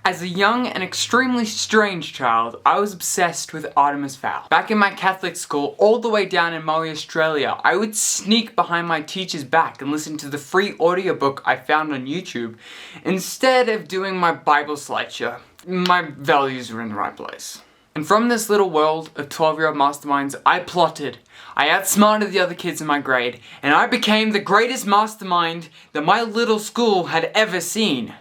As a young and extremely strange child, I was obsessed with Artemis Fowl. Back in my Catholic school, all the way down in Maui, Australia, I would sneak behind my teacher's back and listen to the free audiobook I found on YouTube, instead of doing my Bible slideshow. My values were in the right place. And from this little world of 12-year-old masterminds, I plotted. I outsmarted the other kids in my grade, and I became the greatest mastermind that my little school had ever seen.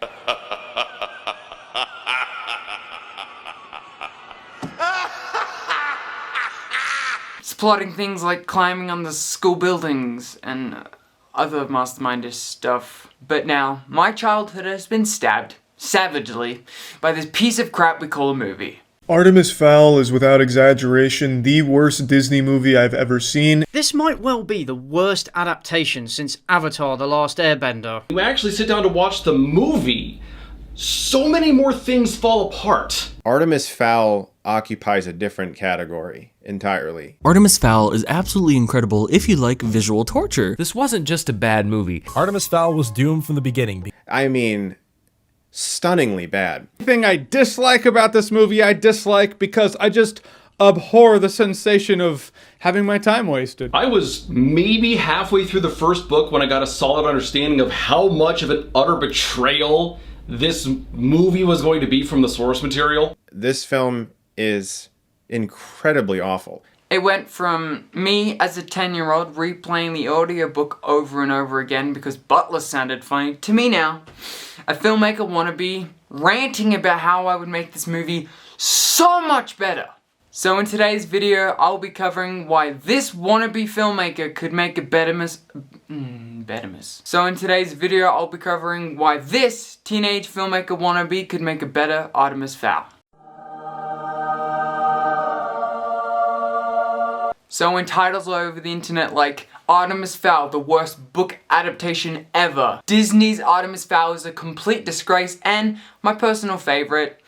Plotting things like climbing on the school buildings and other mastermindish stuff. But now, my childhood has been stabbed, savagely, by this piece of crap we call a movie. Artemis Fowl is without exaggeration the worst Disney movie I've ever seen. This might well be the worst adaptation since Avatar: The Last Airbender. You actually sit down to watch the movie, so many more things fall apart. Artemis Fowl occupies a different category entirely. Artemis Fowl is absolutely incredible if you like visual torture. This wasn't just a bad movie. Artemis Fowl was doomed from the beginning. I mean, stunningly bad. Everything I dislike about this movie, I dislike because I just abhor the sensation of having my time wasted. I was maybe halfway through the first book when I got a solid understanding of how much of an utter betrayal this movie was going to be from the source material. This film is incredibly awful. It went from me as a 10-year-old replaying the audiobook over and over again because Butler sounded funny, to me now, a filmmaker wannabe, ranting about how I would make this movie so much better. So in today's video, I'll be covering why this wannabe filmmaker could make a bettermas. So in today's video, I'll be covering why this teenage filmmaker wannabe could make a better Artemis Fowl. So when titles all over the internet like Artemis Fowl, the worst book adaptation ever, Disney's Artemis Fowl is a complete disgrace, and my personal favorite,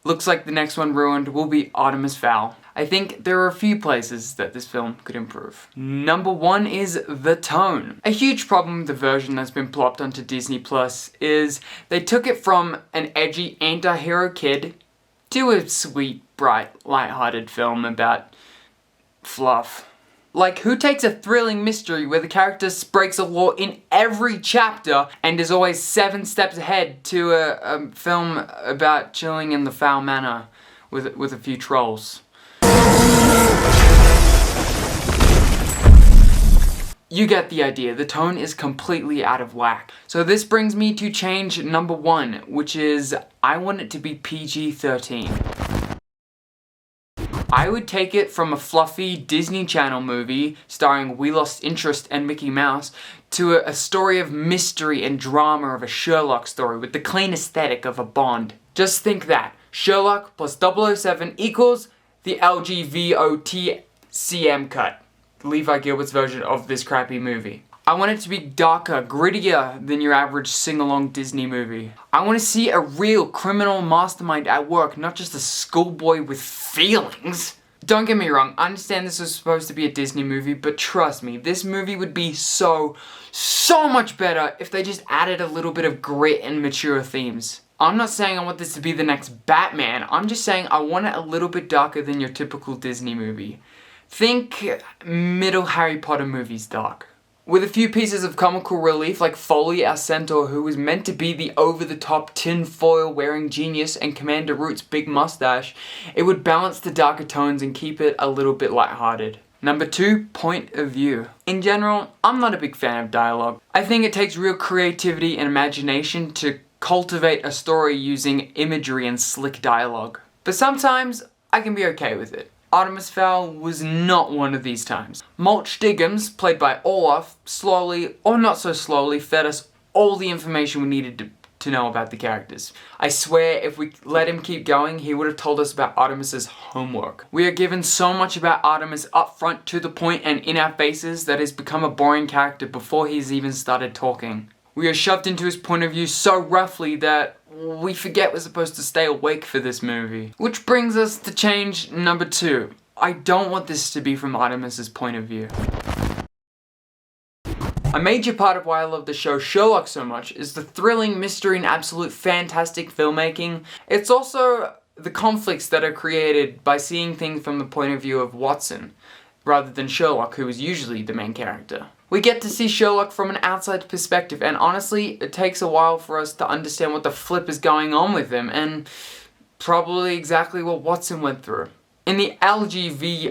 looks like the next one ruined, will be Artemis Fowl. I think there are a few places that this film could improve. Number one is the tone. A huge problem with the version that's been plopped onto Disney Plus is they took it from an edgy anti-hero kid to a sweet, bright, light-hearted film about fluff. Like, who takes a thrilling mystery where the character breaks a law in every chapter and is always 7 steps ahead to a film about chilling in the foul manor with a few trolls? You get the idea, the tone is completely out of whack. So this brings me to change number one, which is I want it to be PG-13. I would take it from a fluffy Disney Channel movie starring We Lost Interest and Mickey Mouse to a story of mystery and drama of a Sherlock story with the clean aesthetic of a Bond. Just think that. Sherlock plus 007 equals the LGVOTCM cut. Levi Gilbert's version of this crappy movie. I want it to be darker, grittier than your average sing-along Disney movie. I want to see a real criminal mastermind at work, not just a schoolboy with feelings. Don't get me wrong, I understand this was supposed to be a Disney movie, but trust me, this movie would be so much better if they just added a little bit of grit and mature themes. I'm not saying I want this to be the next Batman, I'm just saying I want it a little bit darker than your typical Disney movie. Think middle Harry Potter movies dark. With a few pieces of comical relief like Foley, our centaur, who was meant to be the over-the-top tinfoil wearing genius, and Commander Root's big mustache, it would balance the darker tones and keep it a little bit lighthearted. Number two, point of view. In general, I'm not a big fan of dialogue. I think it takes real creativity and imagination to cultivate a story using imagery and slick dialogue. But sometimes, I can be okay with it. Artemis Fowl was not one of these times. Mulch Diggums, played by Olaf, slowly, or not so slowly, fed us all the information we needed to know about the characters. I swear, if we let him keep going, he would have told us about Artemis's homework. We are given so much about Artemis up front, to the point, and in our faces that he's become a boring character before he's even started talking. We are shoved into his point of view so roughly that we forget we're supposed to stay awake for this movie. Which brings us to change number two. I don't want this to be from Artemis's point of view. A major part of why I love the show Sherlock so much is the thrilling mystery and absolute fantastic filmmaking. It's also the conflicts that are created by seeing things from the point of view of Watson, rather than Sherlock, who is usually the main character. We get to see Sherlock from an outside perspective, and honestly, it takes a while for us to understand what the flip is going on with him, and probably exactly what Watson went through. In the LGVOTCM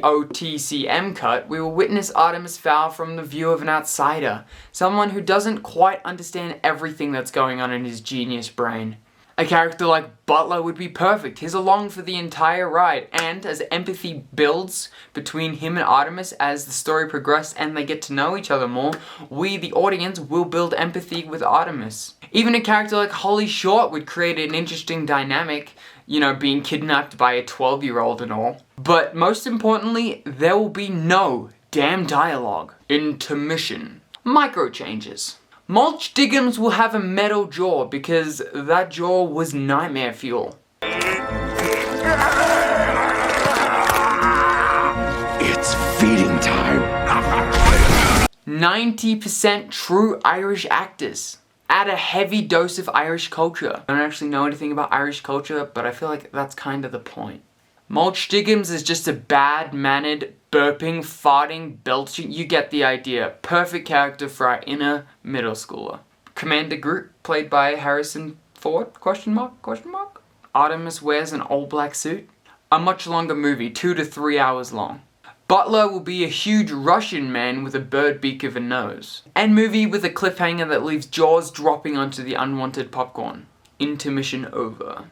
cut, we will witness Artemis Fowl from the view of an outsider, someone who doesn't quite understand everything that's going on in his genius brain. A character like Butler would be perfect. He's along for the entire ride, and as empathy builds between him and Artemis as the story progresses and they get to know each other more, we, the audience, will build empathy with Artemis. Even a character like Holly Short would create an interesting dynamic, you know, being kidnapped by a 12-year-old and all. But most importantly, there will be no damn dialogue. Intermission. Micro changes. Mulch Diggums will have a metal jaw because that jaw was nightmare fuel. It's feeding time. 90% true Irish actors. Add a heavy dose of Irish culture. I don't actually know anything about Irish culture, but I feel like that's kind of the point. Mulch Diggums is just a bad-mannered, burping, farting, belching, you get the idea. Perfect character for our inner middle schooler. Commander Groot, played by Harrison Ford, ? Artemis wears an all-black suit. A much longer movie, 2 to 3 hours long. Butler will be a huge Russian man with a bird beak of a nose. And movie with a cliffhanger that leaves jaws dropping onto the unwanted popcorn. Intermission over.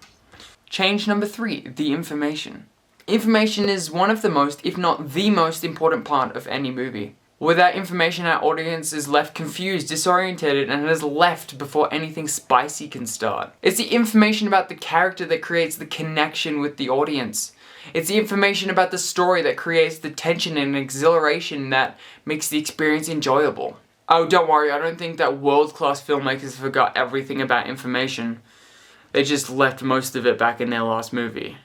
Change number 3, the information. Information is one of the most, if not the most important part of any movie. Without information, our audience is left confused, disorientated, and is left before anything spicy can start. It's the information about the character that creates the connection with the audience. It's the information about the story that creates the tension and exhilaration that makes the experience enjoyable. Oh, don't worry, I don't think that world-class filmmakers forgot everything about information. They just left most of it back in their last movie.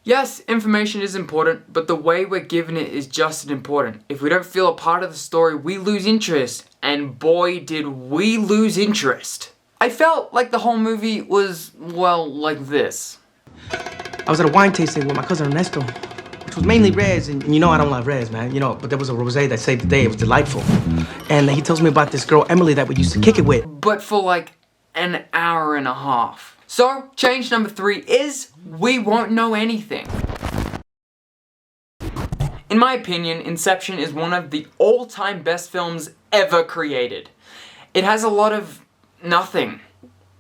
Yes, information is important, but the way we're given it is just as important. If we don't feel a part of the story, we lose interest. And boy, did we lose interest. I felt like the whole movie was, well, like this. I was at a wine tasting with my cousin Ernesto, which was mainly reds, and you know I don't love reds, man. You know, but there was a rosé that saved the day. It was delightful. And he tells me about this girl, Emily, that we used to kick it with. But for like an hour and a half. So, change number 3 is we won't know anything. In my opinion, Inception is one of the all-time best films ever created. It has a lot of nothing.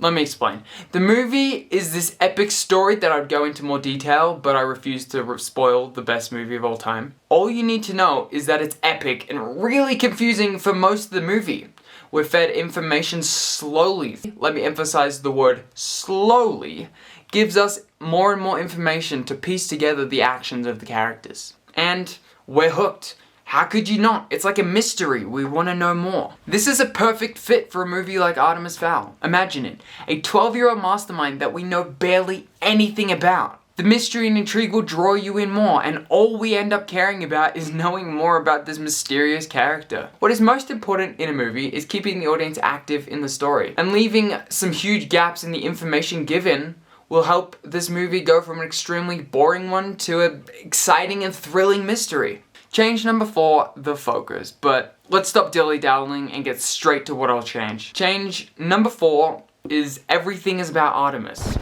Let me explain. The movie is this epic story that I'd go into more detail, but I refuse to spoil the best movie of all time. All you need to know is that it's epic and really confusing for most of the movie. We're fed information slowly. Let me emphasize the word slowly. Gives us more and more information to piece together the actions of the characters. And we're hooked. How could you not? It's like a mystery. We want to know more. This is a perfect fit for a movie like Artemis Fowl. Imagine it. A 12-year-old mastermind that we know barely anything about. The mystery and intrigue will draw you in more, and all we end up caring about is knowing more about this mysterious character. What is most important in a movie is keeping the audience active in the story, and leaving some huge gaps in the information given will help this movie go from an extremely boring one to an exciting and thrilling mystery. Change number 4, the focus. But let's stop dilly-dallying and get straight to what I'll change. Change number 4 is everything is about Artemis.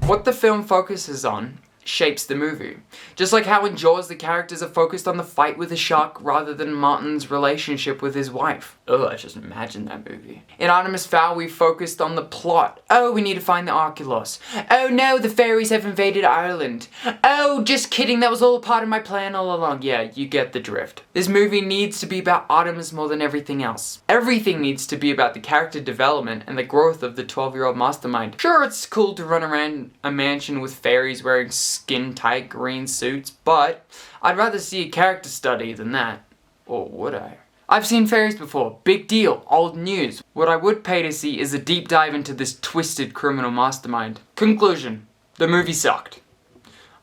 What the film focuses on shapes the movie. Just like how in Jaws the characters are focused on the fight with the shark rather than Martin's relationship with his wife. Ugh, I just imagine that movie. In Artemis Fowl we focused on the plot. Oh, we need to find the Archelos. Oh no, the fairies have invaded Ireland. Oh, just kidding, that was all part of my plan all along. Yeah, you get the drift. This movie needs to be about Artemis more than everything else. Everything needs to be about the character development and the growth of the 12-year-old mastermind. Sure, it's cool to run around a mansion with fairies wearing skin-tight green suits, but I'd rather see a character study than that. Or would I? I've seen fairies before. Big deal. Old news. What I would pay to see is a deep dive into this twisted criminal mastermind. Conclusion. The movie sucked.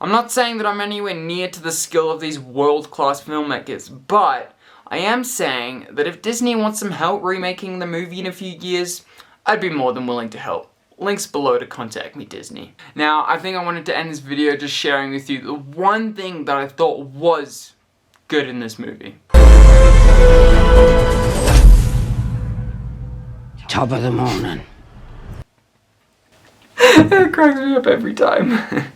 I'm not saying that I'm anywhere near to the skill of these world-class filmmakers, but I am saying that if Disney wants some help remaking the movie in a few years, I'd be more than willing to help. Links below to contact me, Disney. Now, I think I wanted to end this video just sharing with you the one thing that I thought was good in this movie. Top of the morning. It cracks me up every time.